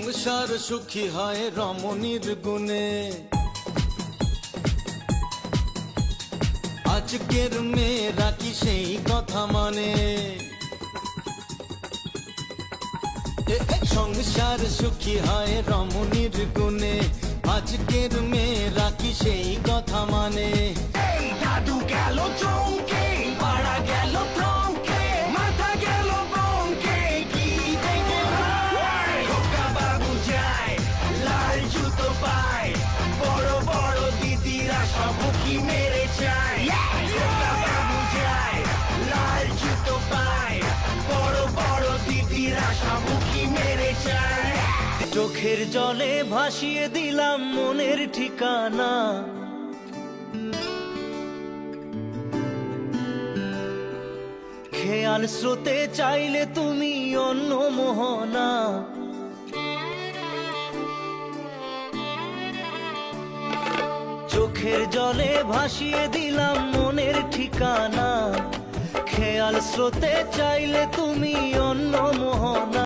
সংসার সুখী হয় রমণীর গুণে। আজকের মেয়েরা কি সেই কথা মানে? সংসার সুখী হয় রমণীর গুণে, আজকের মেয়েরা কি সেই কথা মানে? দাদু গেল চমকে, পাড়া গেল থমকে, মাথা গেল বমকে, কি দেখে ভাই? খোকা বাবু যায়, লাল জুতো পায়, বড় বড় দিদিরা সব কি মেরে যায়। খোকা বাবু যায়, লাল জুতো পায়, বড় বড় দিদিরা সব কি মেরে যায়। চোখের জলে ভাসিয়ে দিলাম মনের ঠিকানা, খেয়াল স্রোতে চাইলে তুমি অন্য মোহনা। চোখের জলে ভাসিয়ে দিলাম মনের ঠিকানা, খেয়াল স্রোতে চাইলে তুমি অন্য মোহনা।